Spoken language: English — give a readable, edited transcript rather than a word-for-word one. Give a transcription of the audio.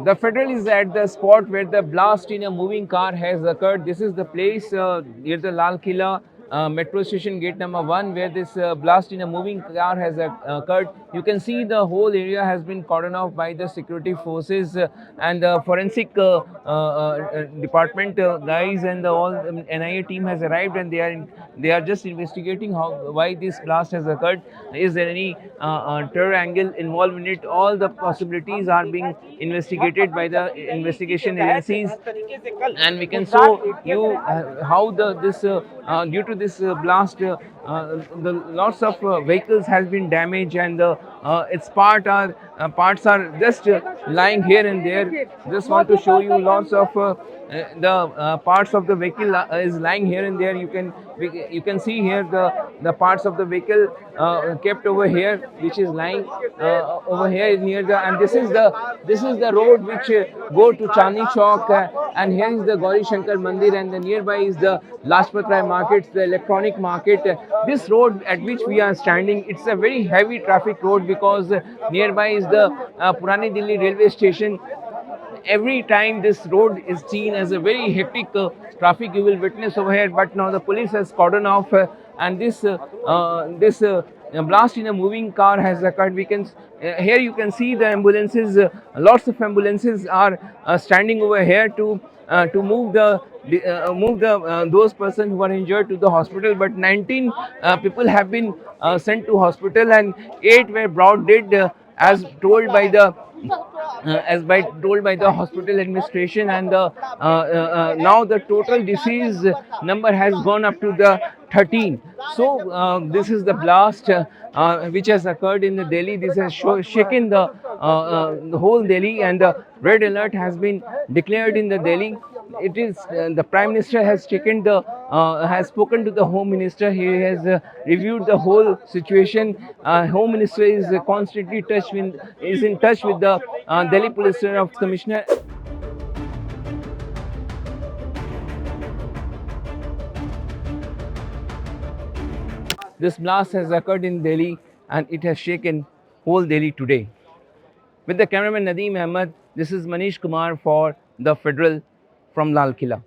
The Federal is at the spot where the blast in a moving car has occurred. This is the place near the Lal Killa metro station gate number 1 where this blast in a moving car has occurred. You can see the whole area has been cordoned off by the security forces and the forensic department guys and the all NIA team has arrived and they are just investigating why this blast has occurred. Is there any terror angle involved in it? All the possibilities are being investigated by the investigation agencies, and we can show you how the this due to this blast the lots of vehicles has been damaged, and its parts are just lying here and there. Just want to show you lots of the parts of the vehicle is lying here and there. You can see here the parts of the vehicle kept over here, which is lying over here near the, and this is the road which go to Chandni Chowk, and here is the Gauri Shankar Mandir, and the nearby is the Lajpat Rai markets, the electronic market. This road at which we are standing, it's a very heavy traffic road because nearby is the Purani Delhi railway station. Every time this road is seen as a very hectic traffic you will witness over here, but now the police has cordoned off and this blast in a moving car has occurred. We can here you can see the ambulances, lots of ambulances are standing over here to move the those persons who are injured to the hospital, but 19 people have been sent to hospital and 8 were brought dead, as told by the told by the hospital administration, and now the total disease number has gone up to the 13. So this is the blast which has occurred in the Delhi. This has shaken the whole Delhi, and the red alert has been declared in the Delhi. It is the Prime Minister has taken the has spoken to the Home Minister. He has reviewed the whole situation. Home Minister is constantly is in touch with the Delhi Police Commissioner. This blast has occurred in Delhi and it has shaken whole Delhi today. With the cameraman Nadeem Ahmed, this is Manish Kumar for the Federal from Lal Killa.